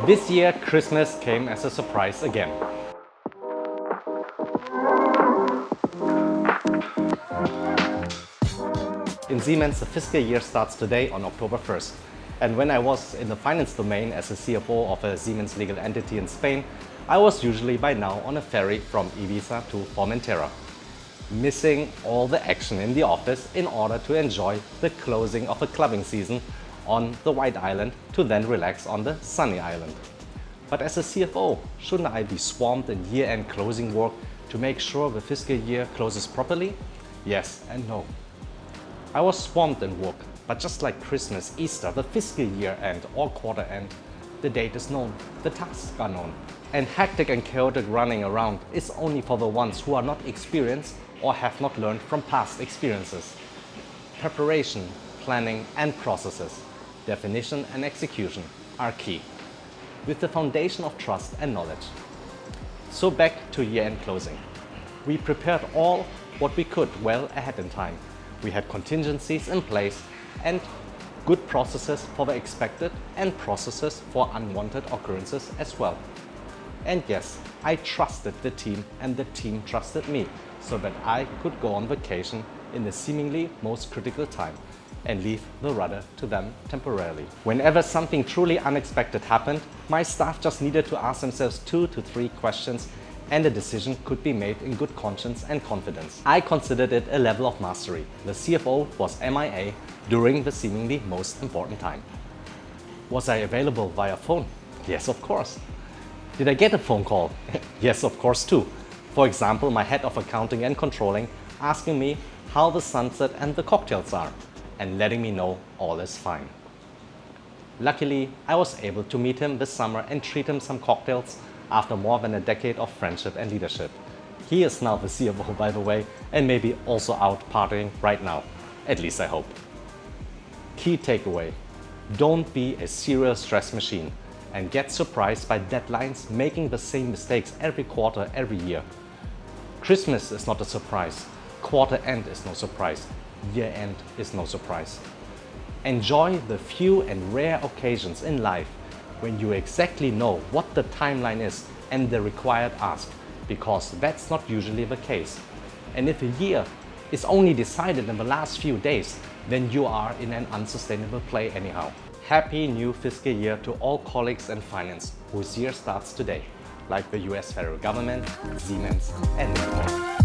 This year, Christmas came as a surprise again. In Siemens, the fiscal year starts today on October 1st. And when I was in the finance domain as a CFO of a Siemens legal entity in Spain, I was usually by now on a ferry from Ibiza to Formentera, missing all the action in the office in order to enjoy the closing of a clubbing season on the White Island to then relax on the sunny island. But as a CFO, shouldn't I be swamped in year-end closing work to make sure the fiscal year closes properly? Yes and no. I was swamped in work, but just like Christmas, Easter, the fiscal year end or quarter end, the date is known, the tasks are known. And hectic and chaotic running around is only for the ones who are not experienced or have not learned from past experiences. Preparation, planning and processes, definition and execution are key, with the foundation of trust and knowledge. So back to year-end closing. We prepared all what we could well ahead in time. We had contingencies in place and good processes for the expected and processes for unwanted occurrences as well. And yes, I trusted the team and the team trusted me so that I could go on vacation in the seemingly most critical time and leave the rudder to them temporarily. Whenever something truly unexpected happened, my staff just needed to ask themselves 2 to 3 questions and a decision could be made in good conscience and confidence. I considered it a level of mastery. The CFO was MIA during the seemingly most important time. Was I available via phone? Yes, of course. Did I get a phone call? Yes, of course too. For example, my head of accounting and controlling asking me how the sunset and the cocktails are and letting me know all is fine. Luckily, I was able to meet him this summer and treat him some cocktails after more than a decade of friendship and leadership. He is now the CFO, by the way, and maybe also out partying right now. At least I hope. Key takeaway: don't be a serial stress machine and get surprised by deadlines making the same mistakes every quarter, every year. Christmas is not a surprise. Quarter end is no surprise. Year end is no surprise. Enjoy the few and rare occasions in life when you exactly know what the timeline is and the required ask, because that's not usually the case. And if a year is only decided in the last few days, then you are in an unsustainable play anyhow. Happy new fiscal year to all colleagues in finance whose year starts today, like the US federal government, Siemens and more.